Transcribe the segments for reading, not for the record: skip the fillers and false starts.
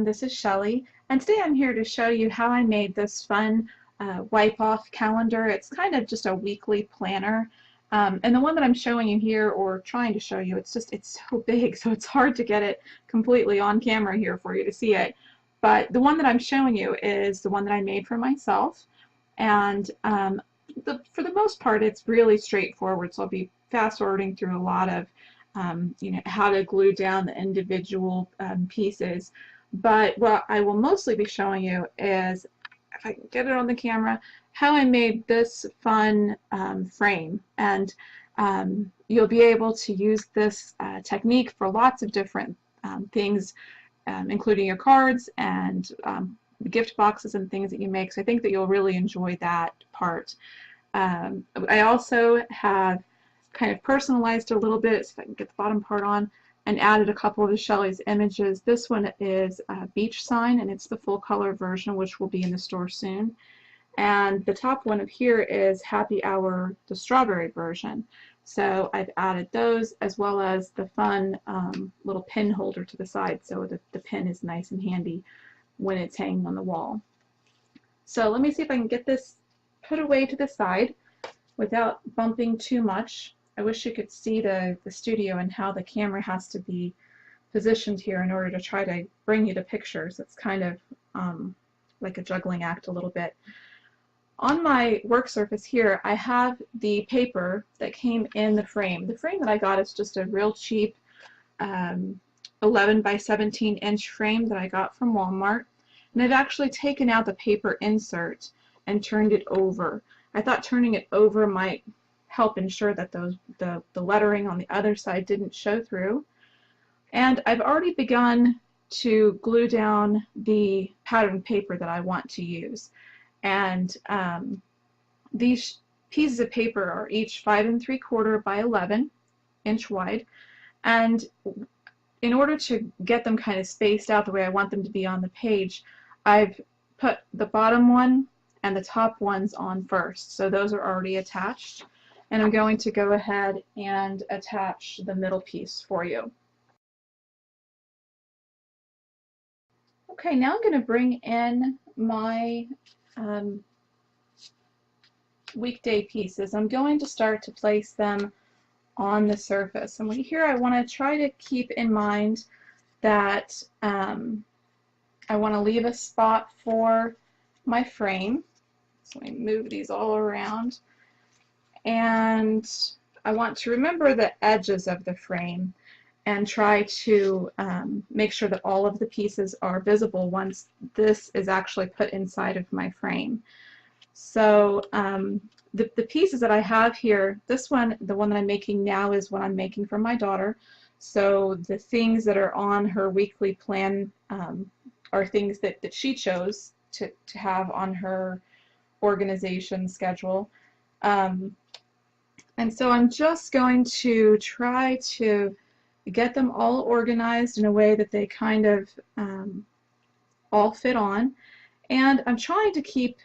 everyone, this is Shelly, and today I'm here to show you how I made this fun wipe-off calendar. It's kind of just a weekly planner, and the one that I'm showing you here, or trying to show you, it's so big, so it's hard to get it completely on camera here for you to see it. But the one that I'm showing you is the one that I made for myself, and for the most part it's really straightforward, so I'll be fast forwarding through a lot of how to glue down the individual pieces. But what I will mostly be showing you is, if I can get it on the camera, how I made this fun frame. And you'll be able to use this technique for lots of different things, including your cards and gift boxes and things that you make. So I think that you'll really enjoy that part. I also have kind of personalized a little bit, so if I can get the bottom part on, and added a couple of Shelly's images. This one is a beach sign, and it's the full color version, which will be in the store soon. And the top one of here is Happy Hour, the strawberry version. So I've added those, as well as the fun little pin holder to the side, so the pin is nice and handy when it's hanging on the wall. So let me see if I can get this put away to the side without bumping too much. I wish you could see the studio and how the camera has to be positioned here in order to try to bring you the pictures. It's kind of like a juggling act a little bit. On my work surface here, I have the paper that came in the frame. The frame that I got is just a real cheap 11 by 17 inch frame that I got from Walmart. And I've actually taken out the paper insert and turned it over. I thought turning it over might help ensure that the lettering on the other side didn't show through. And I've already begun to glue down the pattern paper that I want to use. And these pieces of paper are each 5 3/4 by 11 inch wide. And in order to get them kind of spaced out the way I want them to be on the page, I've put the bottom one and the top ones on first. So those are already attached. And I'm going to go ahead and attach the middle piece for you. Okay, now I'm going to bring in my weekday pieces. I'm going to start to place them on the surface. And here I want to try to keep in mind that I want to leave a spot for my frame. So let me move these all around. And I want to remember the edges of the frame and try to make sure that all of the pieces are visible once this is actually put inside of my frame. So the pieces that I have here, this one, the one that I'm making now, is what I'm making for my daughter. So the things that are on her weekly plan are things that she chose to have on her organization schedule. And so I'm just going to try to get them all organized in a way that they kind of all fit on. And I'm trying to keep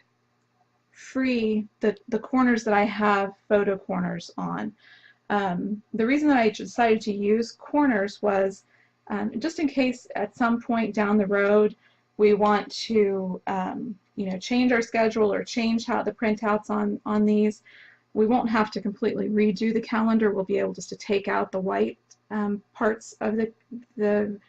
free the corners that I have photo corners on. The reason that I decided to use corners was just in case at some point down the road we want to change our schedule or change how the printouts on these. We won't have to completely redo the calendar. We'll be able just to take out the white parts of the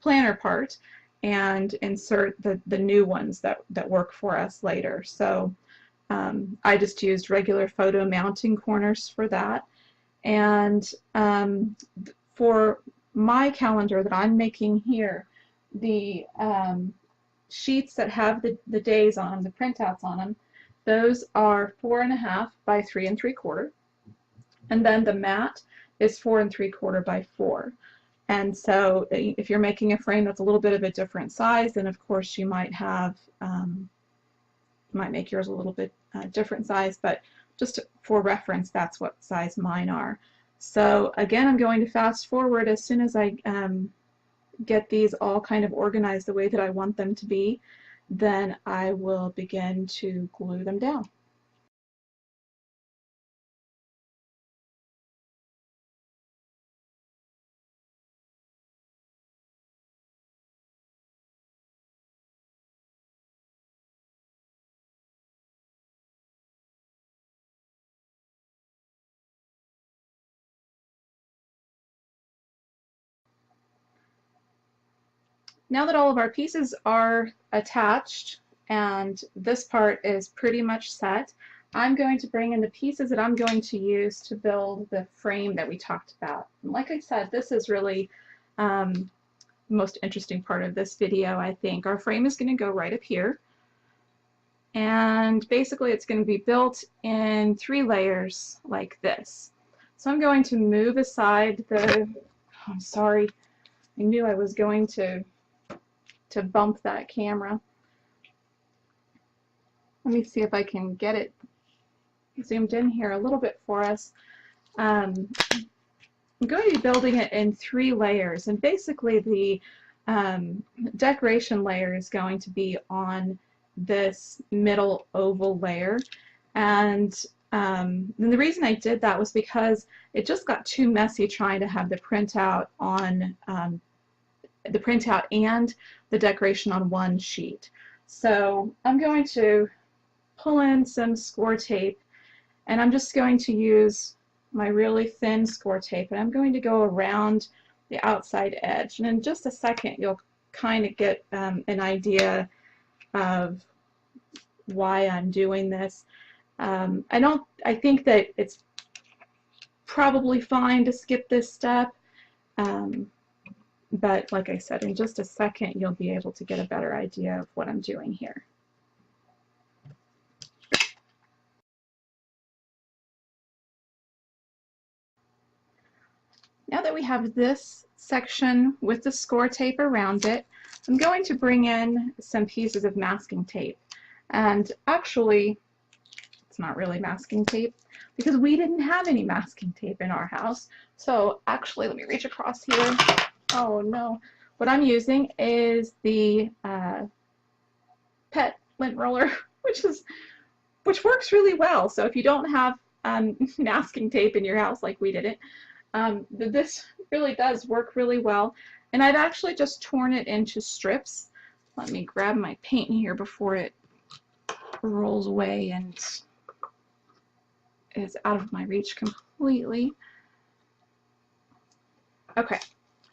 planner part and insert the new ones that work for us later. So I just used regular photo mounting corners for that. And for my calendar that I'm making here, the sheets that have the days on them, the printouts on them, those are 4.5 by 3 3/4, and then the mat is 4 3/4 by 4. And so if you're making a frame that's a little bit of a different size, then of course you might have you might make yours a little bit different size, but just for reference, that's what size mine are. So again, I'm going to fast forward. As soon as I get these all kind of organized the way that I want them to be, then I will begin to glue them down. Now that all of our pieces are attached and this part is pretty much set, I'm going to bring in the pieces that I'm going to use to build the frame that we talked about. And like I said, this is really the most interesting part of this video, I think. Our frame is going to go right up here. And basically it's going to be built in 3 layers like this. So I'm going to move aside the, I'm sorry, I knew I was going to bump that camera. Let me see if I can get it zoomed in here a little bit for us. I'm going to be building it in 3 layers, and basically the decoration layer is going to be on this middle oval layer. And the reason I did that was because it just got too messy trying to have the printout on the printout and the decoration on one sheet. So I'm going to pull in some score tape, and I'm just going to use my really thin score tape, and I'm going to go around the outside edge. And in just a second you'll kind of get an idea of why I'm doing this. I think that it's probably fine to skip this step, but like I said, in just a second you'll be able to get a better idea of what I'm doing here. Now that we have this section with the score tape around it, I'm going to bring in some pieces of masking tape. And actually, it's not really masking tape because we didn't have any masking tape in our house. So actually, let me reach across here. Oh no. What I'm using is the pet lint roller, which works really well. So if you don't have masking tape in your house like we didn't, this really does work really well. And I've actually just torn it into strips. Let me grab my paint here before it rolls away and is out of my reach completely. Okay,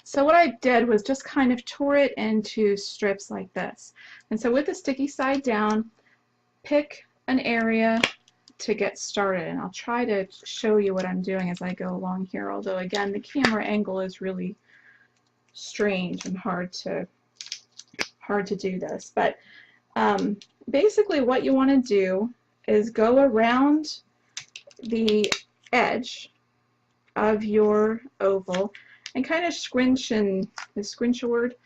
so what I did was just kind of tore it into strips like this. And so with the sticky side down, pick an area to get started, and I'll try to show you what I'm doing as I go along here, although again the camera angle is really strange and hard to do this. But basically what you want to do is go around the edge of your oval and kind of squinch, and is squinch a word?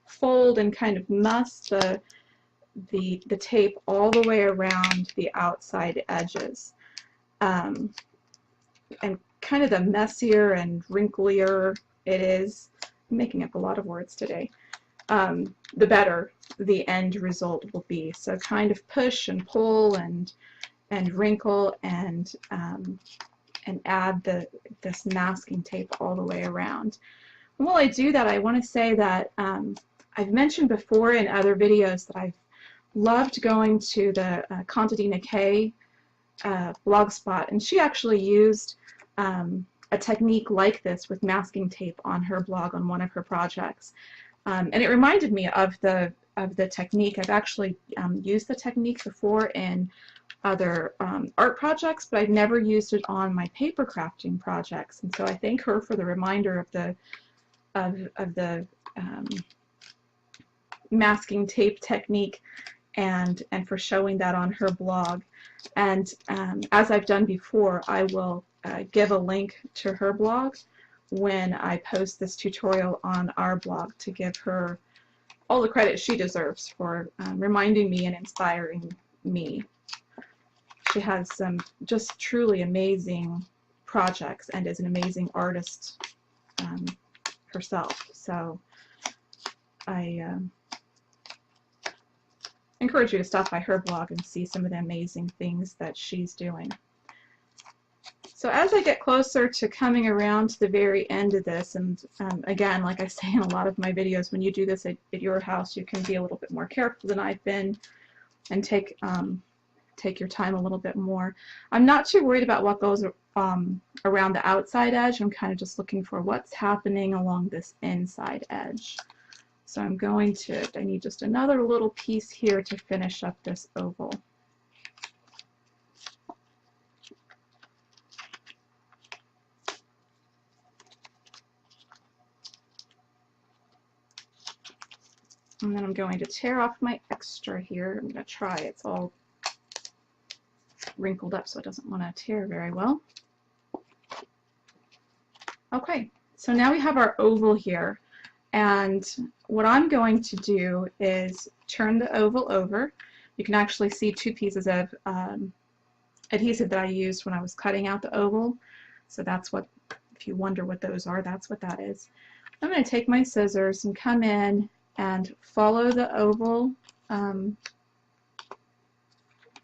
Fold and kind of muss the tape all the way around the outside edges. And kind of the messier and wrinklier it is, I'm making up a lot of words today, the better the end result will be. So kind of push and pull and wrinkle and add this masking tape all the way around. And while I do that, I want to say that I've mentioned before in other videos that I've loved going to the Contadina K blogspot, and she actually used a technique like this with masking tape on her blog on one of her projects, and it reminded me of the technique. I've actually used the technique before in other art projects, but I've never used it on my paper crafting projects, and so I thank her for the reminder of the masking tape technique and for showing that on her blog. And as I've done before, I will give a link to her blog when I post this tutorial on our blog to give her all the credit she deserves for reminding me and inspiring me. She has some just truly amazing projects and is an amazing artist herself. So I encourage you to stop by her blog and see some of the amazing things that she's doing. So as I get closer to coming around to the very end of this, and again, like I say in a lot of my videos, when you do this at your house, you can be a little bit more careful than I've been and take your time a little bit more. I'm not too worried about what goes around the outside edge. I'm kind of just looking for what's happening along this inside edge. So I'm going to, I need just another little piece here to finish up this oval. And then I'm going to tear off my extra here. I'm going to try, it's all wrinkled up so it doesn't want to tear very well. Okay, so now we have our oval here, and what I'm going to do is turn the oval over. You can actually see two pieces of adhesive that I used when I was cutting out the oval, so that's what, if you wonder what those are, that's what that is. I'm going to take my scissors and come in and follow the oval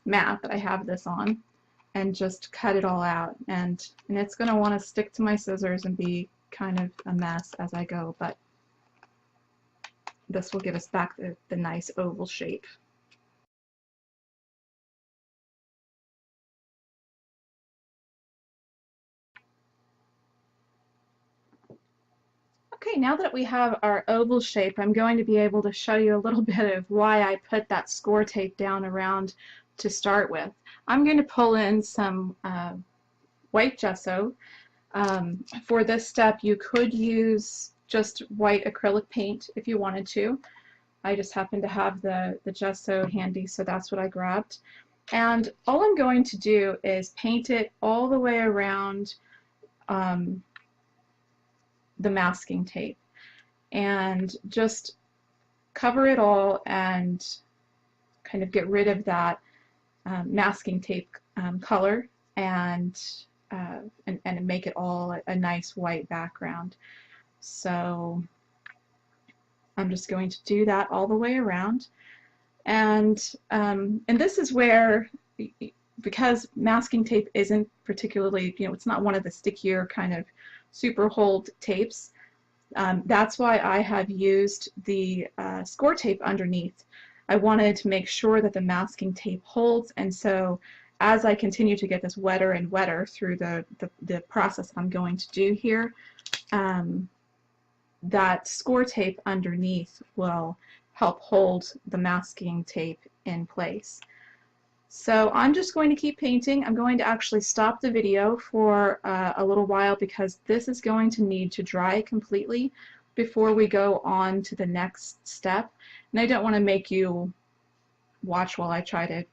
mat that I have this on, and just cut it all out, and it's going to want to stick to my scissors and be kind of a mess as I go, but this will give us back the nice oval shape. Okay, now that we have our oval shape, I'm going to be able to show you a little bit of why I put that score tape down around to start with. I'm going to pull in some white gesso. For this step, you could use just white acrylic paint if you wanted to. I just happen to have the gesso handy, so that's what I grabbed. And all I'm going to do is paint it all the way around the masking tape, and just cover it all and kind of get rid of that masking tape color, and make it all a nice white background. So I'm just going to do that all the way around, and this is where, because masking tape isn't particularly, it's not one of the stickier kind of super hold tapes, that's why I have used the score tape underneath. I wanted to make sure that the masking tape holds, and so as I continue to get this wetter and wetter through the process I'm going to do here, that score tape underneath will help hold the masking tape in place. So I'm just going to keep painting. I'm going to actually stop the video for a little while, because this is going to need to dry completely before we go on to the next step. And I don't want to make you watch while I try to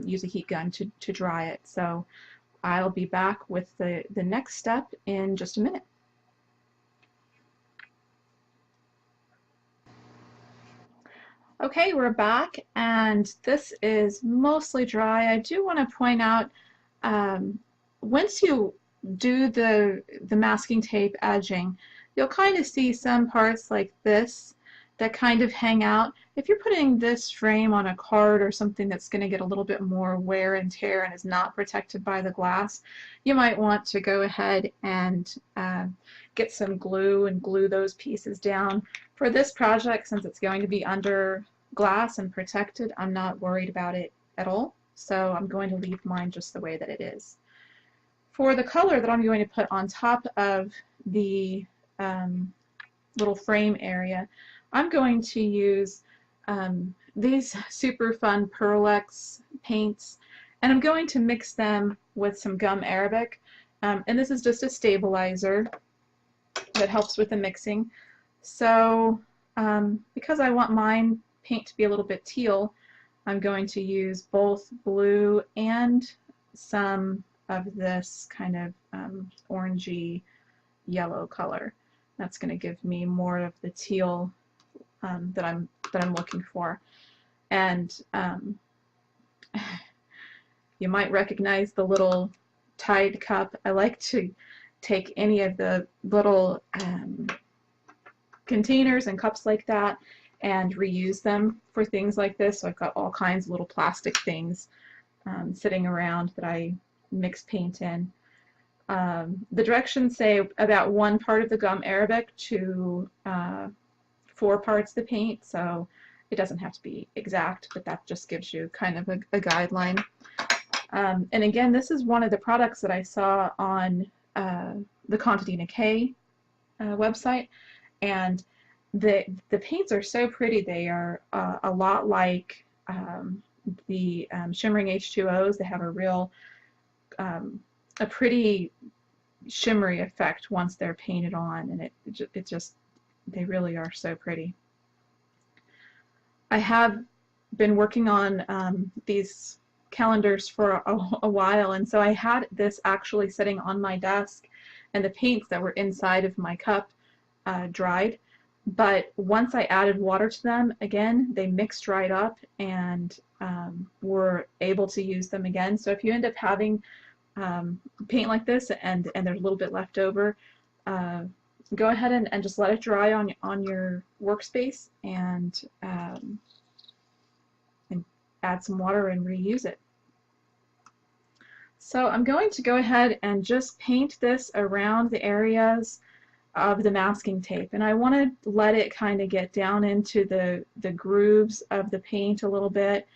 use a heat gun to dry it. So I'll be back with the next step in just a minute. Okay, we're back, and this is mostly dry. I do want to point out, once you do the masking tape edging, you'll kind of see some parts like this that kind of hang out. If you're putting this frame on a card or something that's going to get a little bit more wear and tear and is not protected by the glass, you might want to go ahead and get some glue and glue those pieces down. For this project, since it's going to be under glass and protected, I'm not worried about it at all, so I'm going to leave mine just the way that it is. For the color that I'm going to put on top of the little frame area, I'm going to use these super fun Pearl-Ex paints, and I'm going to mix them with some gum arabic, and this is just a stabilizer that helps with the mixing. So because I want mine paint to be a little bit teal, I'm going to use both blue and some of this kind of orangey yellow color. That's going to give me more of the teal that I'm looking for. And you might recognize the little Tide cup. I like to take any of the little containers and cups like that and reuse them for things like this. So I've got all kinds of little plastic things sitting around that I mix paint in. The directions say about 1 part of the gum arabic to 4 parts the paint, so it doesn't have to be exact, but that just gives you kind of a guideline. And again, this is one of the products that I saw on the Contadina K website, and the paints are so pretty. They are a lot like the shimmering H2Os. They have a real a pretty shimmery effect once they're painted on, and it just they really are so pretty. I have been working on these calendars for a while, and so I had this actually sitting on my desk, and the paints that were inside of my cup dried. But once I added water to them, again, they mixed right up and were able to use them again. So if you end up having paint like this and there's a little bit left over, go ahead and just let it dry on your workspace and add some water and reuse it. So I'm going to go ahead and just paint this around the areas of the masking tape, and I want to let it kind of get down into the grooves of the paint a little bit.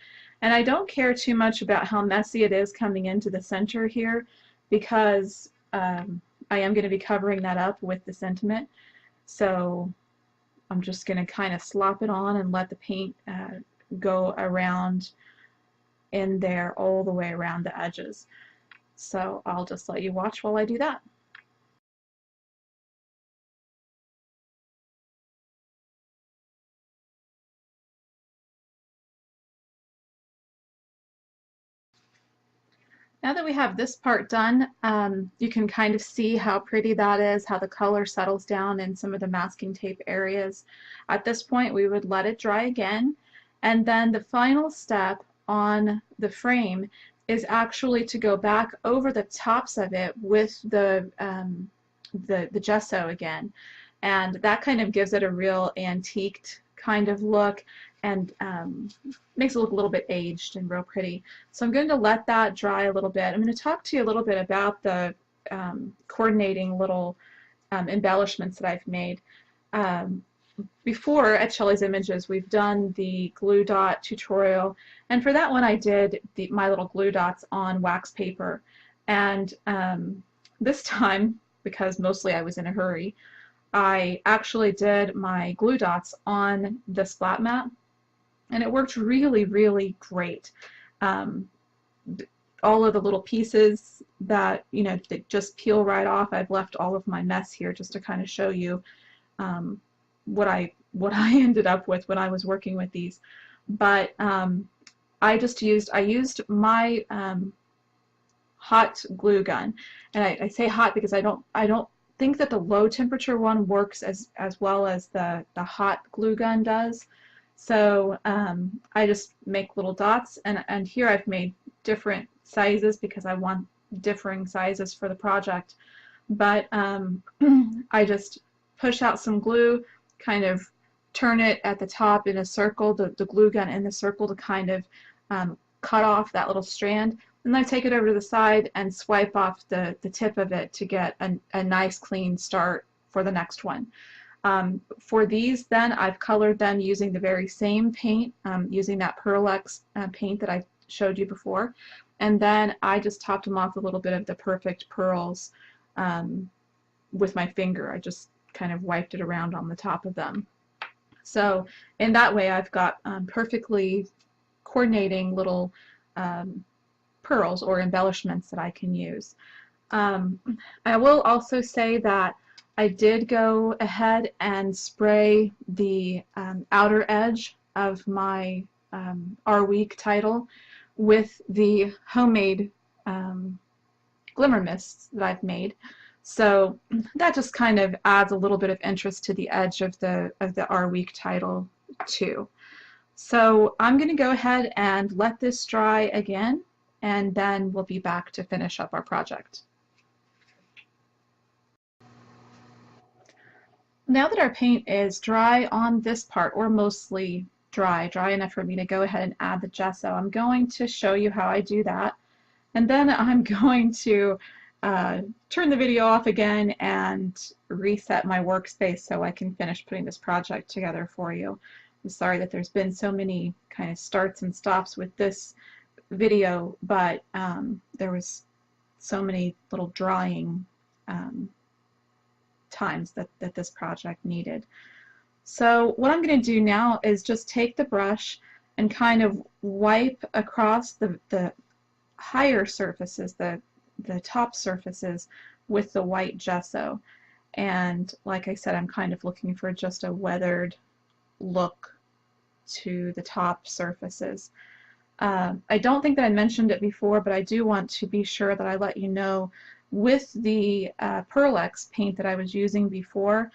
And I don't care too much about how messy it is coming into the center here, because I am going to be covering that up with the sentiment. So I'm just going to kind of slop it on and let the paint go around in there all the way around the edges. So I'll just let you watch while I do that. Now that we have this part done, you can kind of see how pretty that is, how the color settles down in some of the masking tape areas. At this point, we would let it dry again, and then the final step on the frame is actually to go back over the tops of it with the gesso again, and that kind of gives it a real antiqued kind of look, and makes it look a little bit aged and real pretty. So I'm going to let that dry a little bit. I'm going to talk to you a little bit about the coordinating little embellishments that I've made. Before at Shelly's Images, we've done the glue dot tutorial, and for that one I did my little glue dots on wax paper, and this time, because mostly I was in a hurry, I actually did my glue dots on the splat mat, and it worked really, really great. All of the little pieces that, you know, that just peel right off, I've left all of my mess here just to kind of show you what I ended up with when I was working with these. But I used my hot glue gun, and I say hot because I don't think that the low temperature one works as well as the hot glue gun does. So I just make little dots, and here I've made different sizes because I want differing sizes for the project. But I just push out some glue, kind of turn it at the top in a circle, the glue gun in the circle to kind of cut off that little strand. And I take it over to the side and swipe off the tip of it to get a nice clean start for the next one. For these then, I've colored them using the very same paint, using that Pearl X paint that I showed you before. And then I just topped them off a little bit of the Perfect Pearls with my finger. I just kind of wiped it around on the top of them. So in that way I've got perfectly coordinating little pearls or embellishments that I can use. I will also say that I did go ahead and spray the outer edge of my Our Week title with the homemade glimmer mists that I've made. So that just kind of adds a little bit of interest to the edge of the Our Week title too. So I'm going to go ahead and let this dry again, and then we'll be back to finish up our project. Now that our paint is dry on this part, or mostly dry enough for me to go ahead and add the gesso, I'm going to show you how I do that, and then I'm going to turn the video off again and reset my workspace so I can finish putting this project together for you. I'm sorry that there's been so many kind of starts and stops with this video, but there was so many little drying times that this project needed. So what I'm going to do now is just take the brush and kind of wipe across the higher surfaces, the top surfaces, with the white gesso. And like I said, I'm kind of looking for just a weathered look to the top surfaces. I don't think that I mentioned it before, but I do want to be sure that I let you know, with the Pearl-Ex paint that I was using before,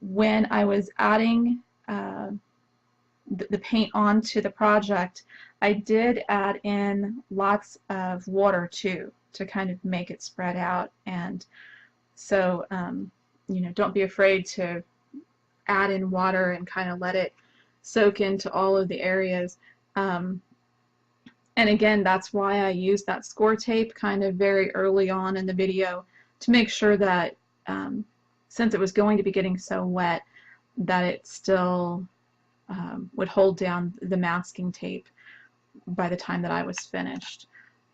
when I was adding the paint onto the project, I did add in lots of water too, to kind of make it spread out. And so you know, don't be afraid to add in water and kind of let it soak into all of the areas. And again, that's why I used that score tape kind of very early on in the video, to make sure that since it was going to be getting so wet, that it still would hold down the masking tape by the time that I was finished.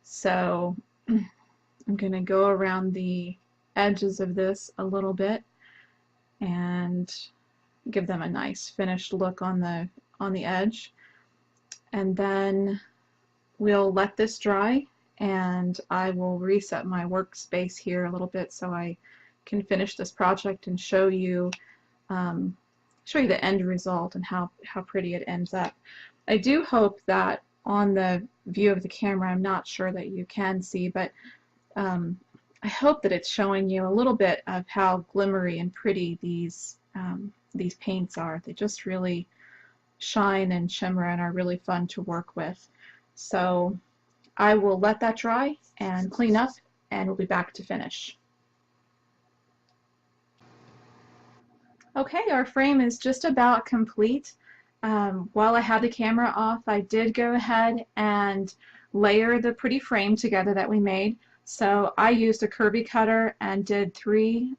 So I'm going to go around the edges of this a little bit and give them a nice finished look on the edge. And then we'll let this dry, and I will reset my workspace here a little bit so I can finish this project and show you the end result and how pretty it ends up. I do hope that on the view of the camera, I'm not sure that you can see, but I hope that it's showing you a little bit of how glimmery and pretty these paints are. They just really shine and shimmer and are really fun to work with. So I will let that dry and clean up, and we'll be back to finish. Okay, our frame is just about complete. While I had the camera off, I did go ahead and layer the pretty frame together that we made. So I used a curvy cutter and did 3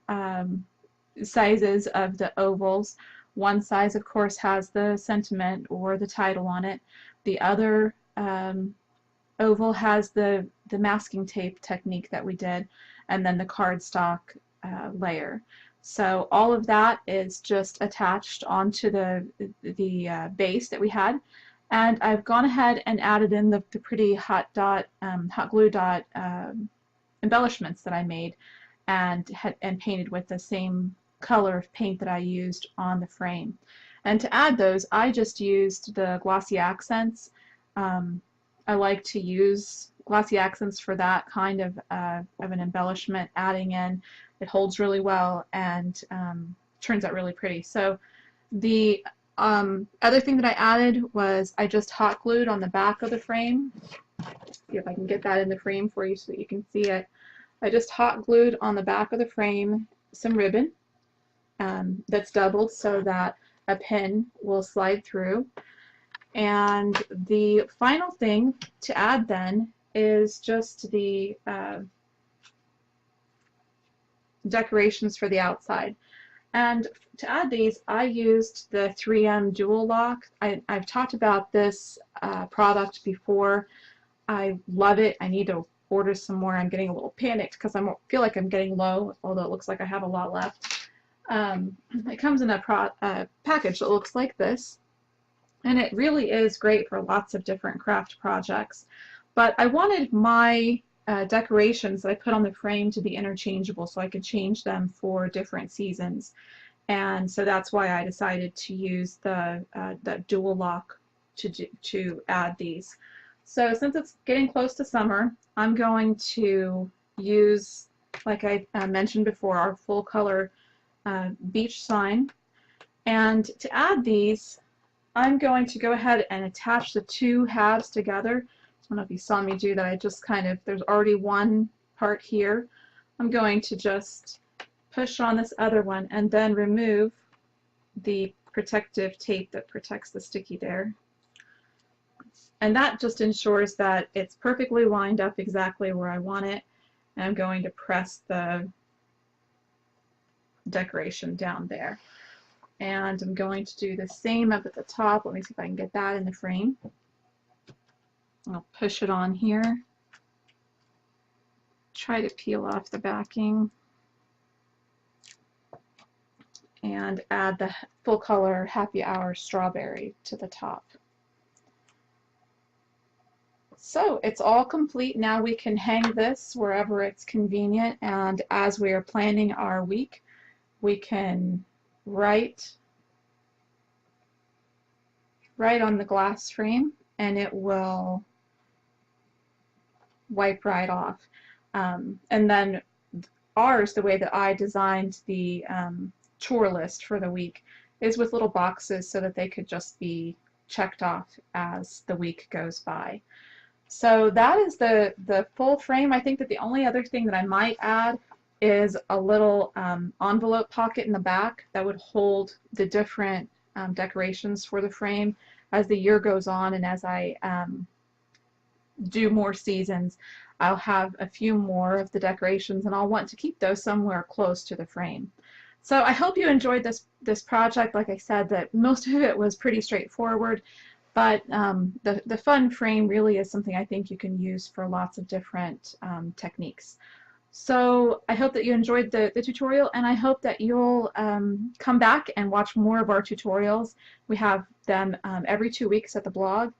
sizes of the ovals. One size, of course, has the sentiment or the title on it. The other oval has the masking tape technique that we did, and then the cardstock layer. So all of that is just attached onto the base that we had, and I've gone ahead and added in the pretty hot glue dot embellishments that I made, and painted with the same color of paint that I used on the frame. And to add those, I just used the glossy accents. I like to use glossy accents for that kind of an embellishment, adding in. It holds really well and turns out really pretty. So the other thing that I added was I just hot glued on the back of the frame. See if I can get that in the frame for you so that you can see it. I just hot glued on the back of the frame some ribbon that's doubled so that a pin will slide through. And the final thing to add then is just the decorations for the outside. And to add these, I used the 3M Dual Lock. I've talked about this product before. I love it. I need to order some more. I'm getting a little panicked because I feel like I'm getting low, although it looks like I have a lot left. It comes in a package that looks like this, and it really is great for lots of different craft projects. But I wanted my decorations that I put on the frame to be interchangeable, so I could change them for different seasons. And so that's why I decided to use the dual lock to add these. So since it's getting close to summer, I'm going to use, like I mentioned before, our full color beach sign. And to add these, I'm going to go ahead and attach the 2 halves together. I don't know if you saw me do that. I just kind of, there's already one part here. I'm going to just push on this other one and then remove the protective tape that protects the sticky there. And that just ensures that it's perfectly lined up exactly where I want it. And I'm going to press the decoration down there. And I'm going to do the same up at the top. Let me see if I can get that in the frame. I'll push it on here. Try to peel off the backing and add the full color Happy Hour strawberry to the top. So it's all complete. Now we can hang this wherever it's convenient, and as we are planning our week, we can write on the glass frame and it will wipe right off. And then ours, the way that I designed the chore list for the week, is with little boxes so that they could just be checked off as the week goes by. So that is the full frame. I think that the only other thing that I might add is a little envelope pocket in the back that would hold the different decorations for the frame as the year goes on, and as I do more seasons, I'll have a few more of the decorations and I'll want to keep those somewhere close to the frame. So I hope you enjoyed this project. Like I said, that most of it was pretty straightforward, but the fun frame really is something I think you can use for lots of different techniques. So I hope that you enjoyed the tutorial, and I hope that you'll come back and watch more of our tutorials. We have them every 2 weeks at the blog.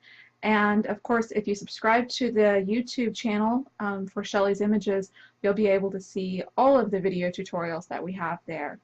And of course, if you subscribe to the YouTube channel for Shelly's Images, you'll be able to see all of the video tutorials that we have there.